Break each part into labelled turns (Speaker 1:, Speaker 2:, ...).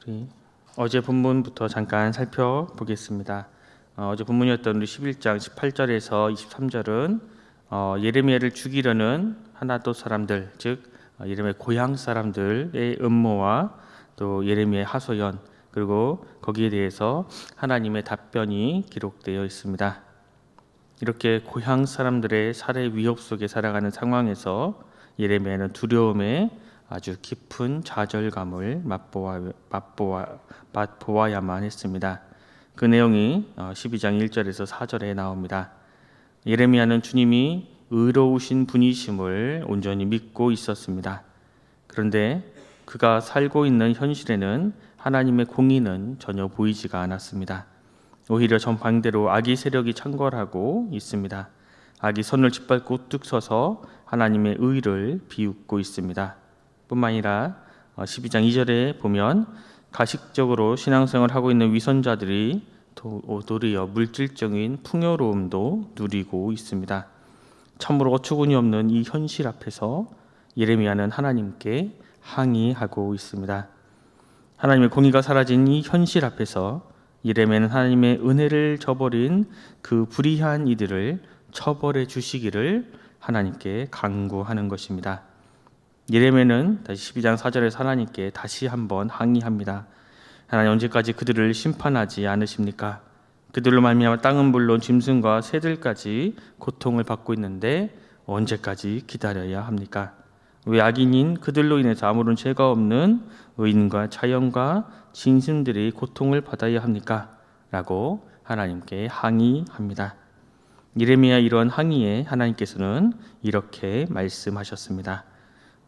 Speaker 1: 우리 어제 본문부터 잠깐 살펴보겠습니다. 어제 본문이었던 우리 11장 18절에서 23절은 예레미야를 죽이려는 하나도 사람들, 즉 예레미야 고향 사람들의 음모와 또 예레미야의 하소연, 그리고 거기에 대해서 하나님의 답변이 기록되어 있습니다. 이렇게 고향 사람들의 살해 위협 속에 살아가는 상황에서 예레미야는 두려움에 아주 깊은 좌절감을 맛보아야만 했습니다. 그 내용이 12장 1절에서 4절에 나옵니다. 예레미야는 주님이 의로우신 분이심을 온전히 믿고 있었습니다. 그런데 그가 살고 있는 현실에는 하나님의 공의는 전혀 보이지가 않았습니다. 오히려 정반대로 악의 세력이 창궐하고 있습니다. 악이 선을 짓밟고 우뚝 서서 하나님의 의를 비웃고 있습니다. 뿐만 아니라 12장 2절에 보면 가식적으로 신앙생활을 하고 있는 위선자들이 도리어 물질적인 풍요로움도 누리고 있습니다. 참으로 어처구니 없는 이 현실 앞에서 예레미야는 하나님께 항의하고 있습니다. 하나님의 공의가 사라진 이 현실 앞에서 예레미야는 하나님의 은혜를 저버린 그 불의한 이들을 처벌해 주시기를 하나님께 간구하는 것입니다. 예레미야는 다시 12장 4절에서 하나님께 다시 한번 항의합니다. 하나님, 언제까지 그들을 심판하지 않으십니까? 그들로 말미암아 땅은 물론 짐승과 새들까지 고통을 받고 있는데 언제까지 기다려야 합니까? 왜 악인인 그들로 인해서 아무런 죄가 없는 의인과 자연과 진심들이 고통을 받아야 합니까? 라고 하나님께 항의합니다. 예레미야 이런 항의에 하나님께서는 이렇게 말씀하셨습니다.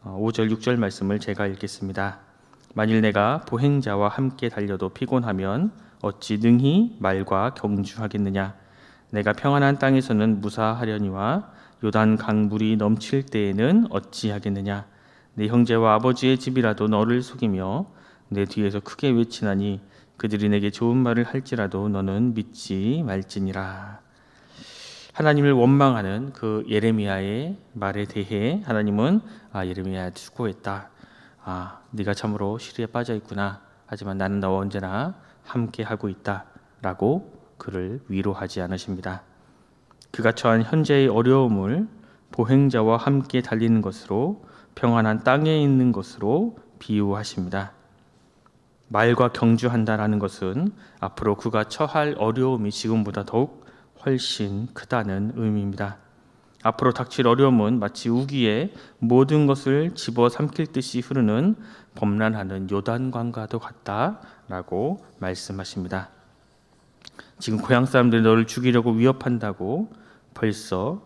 Speaker 1: 5절 6절 말씀을 제가 읽겠습니다. 만일 내가 보행자와 함께 달려도 피곤하면 어찌 능히 말과 경주하겠느냐? 내가 평안한 땅에서는 무사하려니와 요단 강물이 넘칠 때에는 어찌하겠느냐? 내 형제와 아버지의 집이라도 너를 속이며 내 뒤에서 크게 외치나니 그들이 내게 좋은 말을 할지라도 너는 믿지 말지니라. 하나님을 원망하는 그 예레미야의 말에 대해 하나님은 예레미야 수고했다. 네가 참으로 시리에 빠져 있구나. 하지만 나는 너와 언제나 함께 하고 있다. 라고 그를 위로하지 않으십니다. 그가 처한 현재의 어려움을 보행자와 함께 달리는 것으로, 평안한 땅에 있는 것으로 비유하십니다. 말과 경주한다라는 것은 앞으로 그가 처할 어려움이 지금보다 더욱 훨씬 크다는 의미입니다. 앞으로 닥칠 어려움은 마치 우기에 모든 것을 집어삼킬 듯이 흐르는 범람하는 요단강과도 같다라고 말씀하십니다. 지금 고향 사람들이 너를 죽이려고 위협한다고 벌써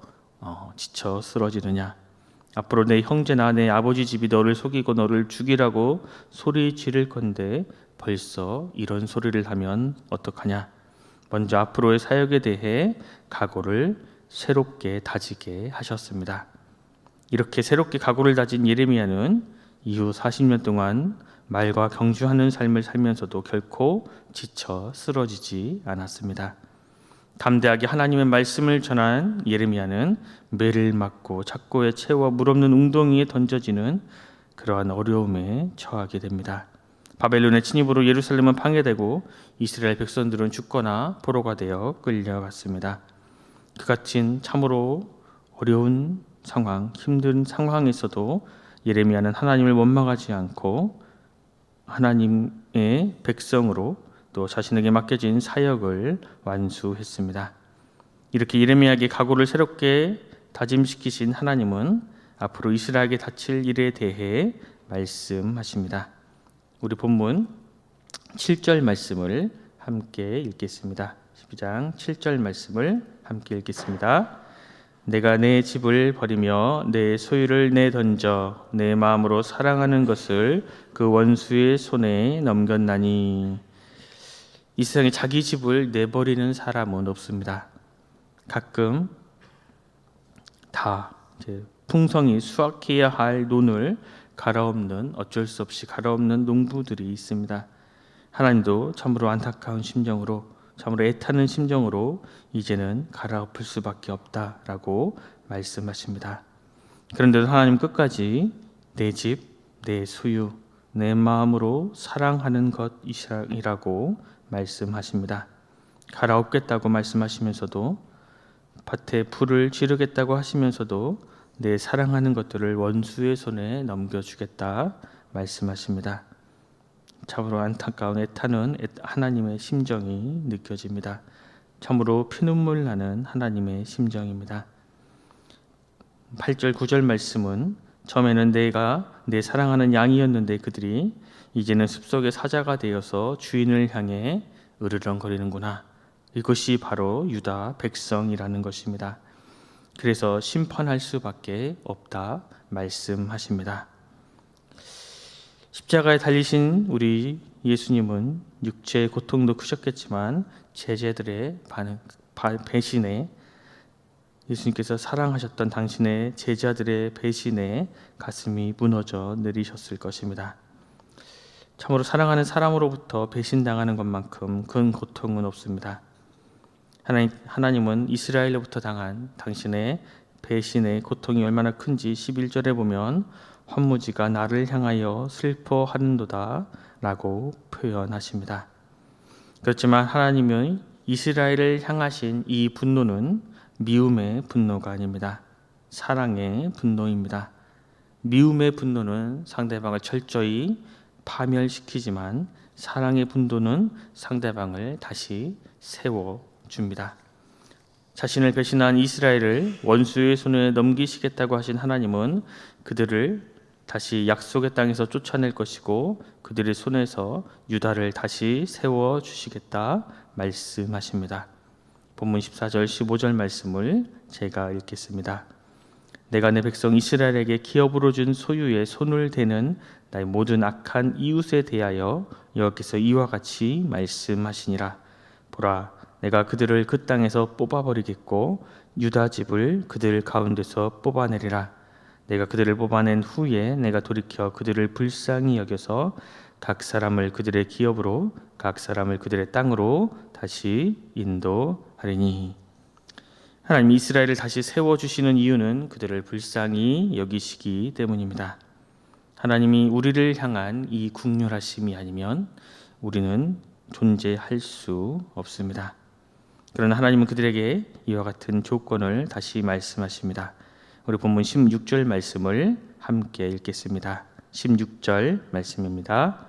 Speaker 1: 지쳐 쓰러지느냐? 앞으로 내 형제나 내 아버지 집이 너를 속이고 너를 죽이라고 소리 지를 건데 벌써 이런 소리를 하면 어떡하냐? 먼저 앞으로의 사역에 대해 각오를 새롭게 다지게 하셨습니다. 이렇게 새롭게 각오를 다진 예레미야는 이후 40년 동안 말과 경주하는 삶을 살면서도 결코 지쳐 쓰러지지 않았습니다. 담대하게 하나님의 말씀을 전한 예레미야는 매를 맞고 작고의 채와 물 없는 웅덩이에 던져지는 그러한 어려움에 처하게 됩니다. 바벨론의 침입으로 예루살렘은 파괴되고 이스라엘 백성들은 죽거나 포로가 되어 끌려갔습니다. 그같은 참으로 어려운 상황, 힘든 상황에서도 예레미야는 하나님을 원망하지 않고 하나님의 백성으로 또 자신에게 맡겨진 사역을 완수했습니다. 이렇게 예레미야에게 각오를 새롭게 다짐시키신 하나님은 앞으로 이스라엘에게 닥칠 일에 대해 말씀하십니다. 우리 본문 7절 말씀을 함께 읽겠습니다. 12장 7절 말씀을 함께 읽겠습니다. 내가 내 집을 버리며 내 소유를 내던져 내 마음으로 사랑하는 것을 그 원수의 손에 넘겼나니. 이 세상에 자기 집을 내버리는 사람은 없습니다. 가끔 다 풍성히 수확해야 할 논을 갈아엎는, 어쩔 수 없이 갈아엎는 농부들이 있습니다. 하나님도 참으로 안타까운 심정으로, 참으로 애타는 심정으로 이제는 갈아엎을 수밖에 없다라고 말씀하십니다. 그런데도 하나님 끝까지 내 집, 내 소유, 내 마음으로 사랑하는 것이라고 말씀하십니다. 갈아엎겠다고 말씀하시면서도, 밭에 불을 지르겠다고 하시면서도 내 사랑하는 것들을 원수의 손에 넘겨주겠다 말씀하십니다. 참으로 안타까운 애타는 하나님의 심정이 느껴집니다. 참으로 피눈물 나는 하나님의 심정입니다. 8절 9절 말씀은 처음에는 내가 내 사랑하는 양이었는데 그들이 이제는 숲속의 사자가 되어서 주인을 향해 으르렁거리는구나. 이것이 바로 유다 백성이라는 것입니다. 그래서 심판할 수밖에 없다 말씀하십니다. 십자가에 달리신 우리 예수님은 육체의 고통도 크셨겠지만 제자들의 배신에, 예수님께서 사랑하셨던 당신의 제자들의 배신에 가슴이 무너져 내리셨을 것입니다. 참으로 사랑하는 사람으로부터 배신당하는 것만큼 큰 고통은 없습니다. 하나님은 이스라엘로부터 당한 당신의 배신의 고통이 얼마나 큰지 11절에 보면 환무지가 나를 향하여 슬퍼하는도다 라고 표현하십니다. 그렇지만 하나님의 이스라엘을 향하신 이 분노는 미움의 분노가 아닙니다. 사랑의 분노입니다. 미움의 분노는 상대방을 철저히 파멸시키지만 사랑의 분노는 상대방을 다시 세워줍니다. 자신을 배신한 이스라엘을 원수의 손에 넘기시겠다고 하신 하나님은 그들을 다시 약속의 땅에서 쫓아낼 것이고 그들의 손에서 유다를 다시 세워주시겠다 말씀하십니다. 본문 14절 15절 말씀을 제가 읽겠습니다. 내가 내 백성 이스라엘에게 기업으로 준 소유의 손을 대는 나의 모든 악한 이웃에 대하여 여호와께서 이와 같이 말씀하시니라. 보라, 내가 그들을 그 땅에서 뽑아버리겠고 유다 집을 그들 가운데서 뽑아내리라. 내가 그들을 뽑아낸 후에 내가 돌이켜 그들을 불쌍히 여겨서 각 사람을 그들의 기업으로 각 사람을 그들의 땅으로 다시 인도하리니. 하나님 이스라엘을 다시 세워주시는 이유는 그들을 불쌍히 여기시기 때문입니다. 하나님이 우리를 향한 이 긍휼하심이 아니면 우리는 존재할 수 없습니다. 그러나 하나님은 그들에게 이와 같은 조건을 다시 말씀하십니다. 우리 본문 16절 말씀을 함께 읽겠습니다. 16절 말씀입니다.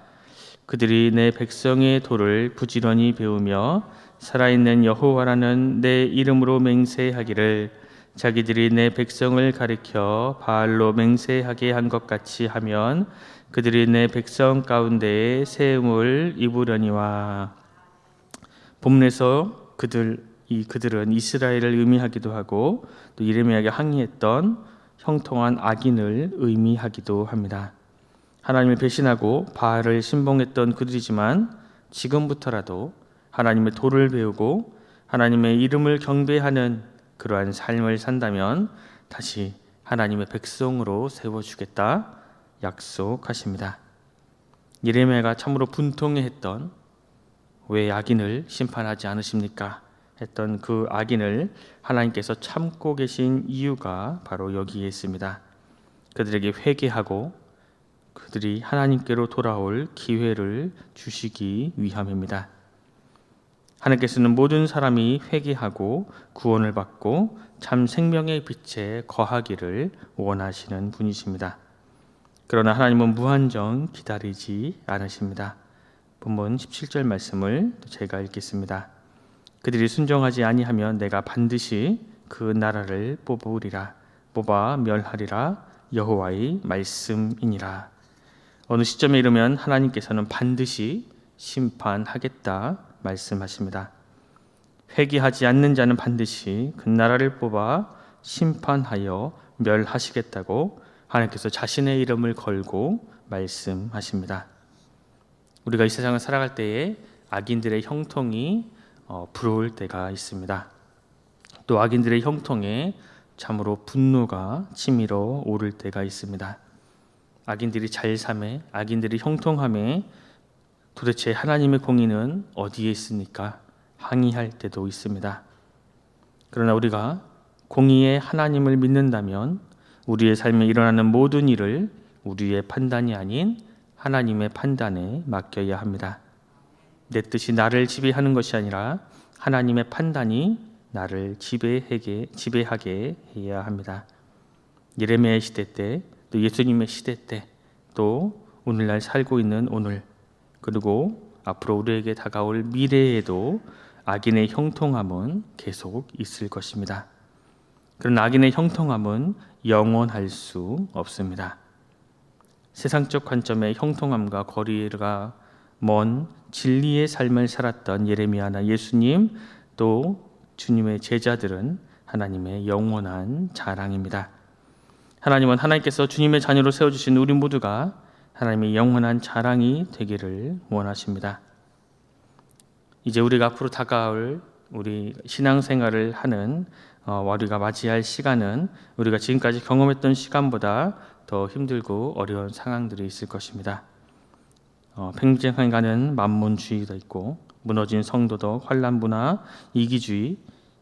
Speaker 1: 그들이 내 백성의 도를 부지런히 배우며 살아있는 여호와라는 내 이름으로 맹세하기를 자기들이 내 백성을 가리켜 바알로 맹세하게 한 것 같이 하면 그들이 내 백성 가운데에 세움을 입으려니와. 본문에서 그들은 이스라엘을 의미하기도 하고 또 예레미야에게 항의했던 형통한 악인을 의미하기도 합니다. 하나님을 배신하고 바알을 신봉했던 그들이지만 지금부터라도 하나님의 도를 배우고 하나님의 이름을 경배하는 그러한 삶을 산다면 다시 하나님의 백성으로 세워주겠다 약속하십니다. 예레미야가 참으로 분통해했던 왜 악인을 심판하지 않으십니까? 했던 그 악인을 하나님께서 참고 계신 이유가 바로 여기에 있습니다. 그들에게 회개하고 그들이 하나님께로 돌아올 기회를 주시기 위함입니다. 하나님께서는 모든 사람이 회개하고 구원을 받고 참 생명의 빛에 거하기를 원하시는 분이십니다. 그러나 하나님은 무한정 기다리지 않으십니다. 본문 17절 말씀을 제가 읽겠습니다. 그들이 순종하지 아니하면 내가 반드시 그 나라를 뽑아 멸하리라. 여호와의 말씀이니라. 어느 시점에 이르면 하나님께서는 반드시 심판하겠다 말씀하십니다. 회개하지 않는 자는 반드시 그 나라를 뽑아 심판하여 멸하시겠다고 하나님께서 자신의 이름을 걸고 말씀하십니다. 우리가 이 세상을 살아갈 때에 악인들의 형통이 부러울 때가 있습니다. 또 악인들의 형통에 참으로 분노가 치밀어 오를 때가 있습니다. 악인들이 잘 삼에, 악인들이 형통함에 도대체 하나님의 공의는 어디에 있습니까? 항의할 때도 있습니다. 그러나 우리가 공의의 하나님을 믿는다면 우리의 삶에 일어나는 모든 일을 우리의 판단이 아닌 하나님의 판단에 맡겨야 합니다. 내 뜻이 나를 지배하는 것이 아니라 하나님의 판단이 나를 지배하게 해야 합니다. 예레미야의 시대 때, 또 예수님의 시대 때, 또 오늘날 살고 있는 오늘, 그리고 앞으로 우리에게 다가올 미래에도 악인의 형통함은 계속 있을 것입니다. 그런 악인의 형통함은 영원할 수 없습니다. 세상적 관점의 형통함과 거리가 먼 진리의 삶을 살았던 예레미야나 예수님, 또 주님의 제자들은 하나님의 영원한 자랑입니다. 하나님은 하나님께서 주님의 자녀로 세워주신 우리 모두가 하나님의 영원한 자랑이 되기를 원하십니다. 이제 우리가 앞으로 다가올 우리 신앙생활을 하는 우리가 맞이할 시간은 우리가 지금까지 경험했던 시간보다 더 힘들고 어려운 상황들이 있을 것입니다. 팽창해가는 만몬주의도 있고, 무너진 성도덕, 환란 문화, 이기주의,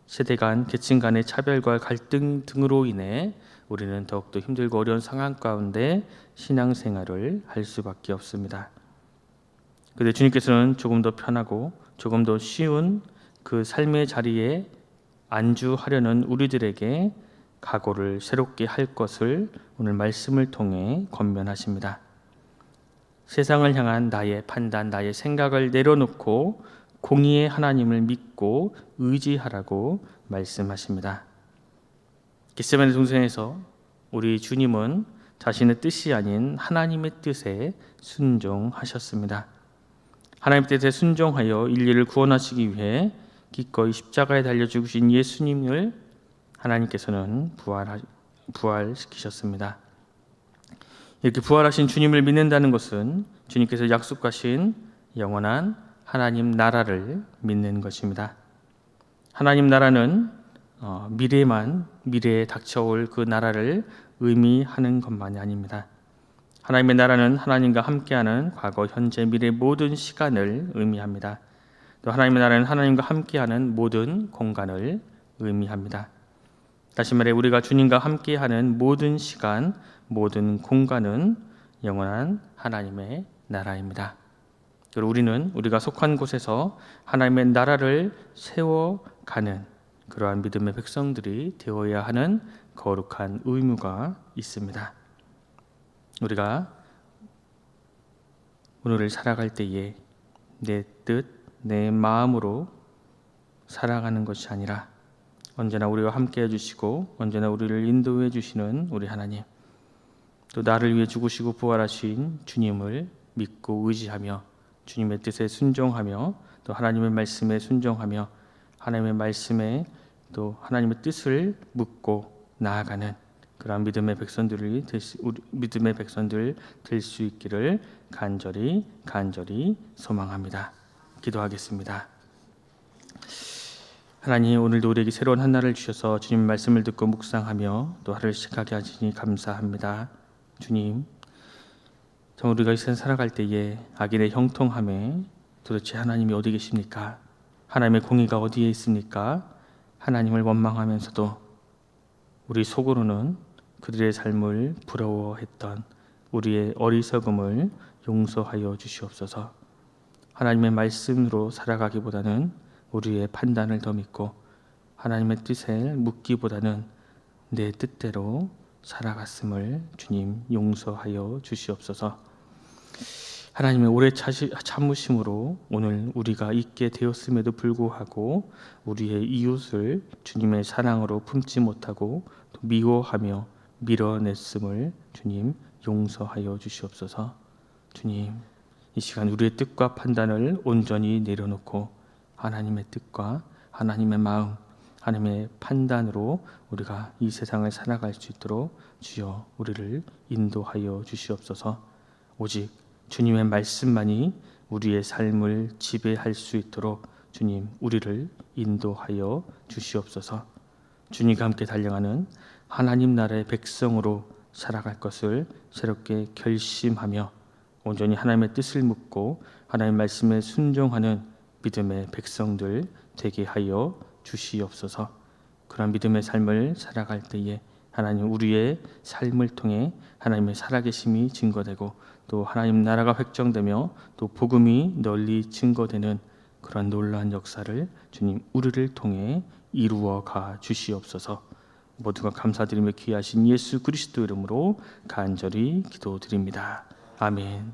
Speaker 1: 세대 간, 계층 간의 차별과 갈등 등으로 인해 우리는 더욱더 힘들고 어려운 상황 가운데 신앙생활을 할 수밖에 없습니다. 그런데 주님께서는 조금 더 편하고 조금 더 쉬운 그 삶의 자리에 안주하려는 우리들에게 각오를 새롭게 할 것을 오늘 말씀을 통해 권면하십니다. 세상을 향한 나의 판단, 나의 생각을 내려놓고 공의의 하나님을 믿고 의지하라고 말씀하십니다. 겟세마네 동산에서 우리 주님은 자신의 뜻이 아닌 하나님의 뜻에 순종하셨습니다. 하나님의 뜻에 순종하여 인류를 구원하시기 위해 기꺼이 십자가에 달려 죽으신 예수님을 하나님께서는 부활시키셨습니다. 이렇게 부활하신 주님을 믿는다는 것은 주님께서 약속하신 영원한 하나님 나라를 믿는 것입니다. 하나님 나라는 미래에 닥쳐올 그 나라를 의미하는 것만이 아닙니다. 하나님의 나라는 하나님과 함께하는 과거, 현재, 미래 모든 시간을 의미합니다. 또 하나님의 나라는 하나님과 함께하는 모든 공간을 의미합니다. 다시 말해 우리가 주님과 함께하는 모든 시간, 모든 공간은 영원한 하나님의 나라입니다. 그리고 우리는 우리가 속한 곳에서 하나님의 나라를 세워가는 그러한 믿음의 백성들이 되어야 하는 거룩한 의무가 있습니다. 우리가 오늘을 살아갈 때에 내 뜻, 내 마음으로 살아가는 것이 아니라 언제나 우리와 함께 해주시고 언제나 우리를 인도해 주시는 우리 하나님, 또 나를 위해 죽으시고 부활하신 주님을 믿고 의지하며 주님의 뜻에 순종하며 또 하나님의 말씀에 순종하며 하나님의 말씀에 또 하나님의 뜻을 묻고 나아가는 그러한 믿음의 백성들 될 수 있기를 간절히 소망합니다. 기도하겠습니다. 하나님, 오늘도 우리에게 새로운 한 날을 주셔서 주님 말씀을 듣고 묵상하며 또 하루를 시작하게 하시니 감사합니다. 주님, 정말 우리가 이 세상 살아갈 때에 악인의 형통함에 도대체 하나님이 어디 계십니까? 하나님의 공의가 어디에 있습니까? 하나님을 원망하면서도 우리 속으로는 그들의 삶을 부러워했던 우리의 어리석음을 용서하여 주시옵소서. 하나님의 말씀으로 살아가기보다는 우리의 판단을 더 믿고 하나님의 뜻을 묻기보다는 내 뜻대로 살아갔음을 주님 용서하여 주시옵소서. 하나님의 오래 참으심으로 오늘 우리가 있게 되었음에도 불구하고 우리의 이웃을 주님의 사랑으로 품지 못하고 미워하며 밀어냈음을 주님 용서하여 주시옵소서. 주님, 이 시간 우리의 뜻과 판단을 온전히 내려놓고 하나님의 뜻과 하나님의 마음, 하나님의 판단으로 우리가 이 세상을 살아갈 수 있도록 주여 우리를 인도하여 주시옵소서. 오직 주님의 말씀만이 우리의 삶을 지배할 수 있도록 주님 우리를 인도하여 주시옵소서. 주님과 함께 달려가는 하나님 나라의 백성으로 살아갈 것을 새롭게 결심하며 온전히 하나님의 뜻을 묻고 하나님의 말씀에 순종하는 믿음의 백성들 되게 하여 주시옵소서. 그런 믿음의 삶을 살아갈 때에 하나님 우리의 삶을 통해 하나님의 살아계심이 증거되고 또 하나님 나라가 획정되며 또 복음이 널리 증거되는 그런 놀라운 역사를 주님 우리를 통해 이루어 가 주시옵소서. 모두가 감사드리며 귀하신 예수 그리스도 이름으로 간절히 기도드립니다. 아멘.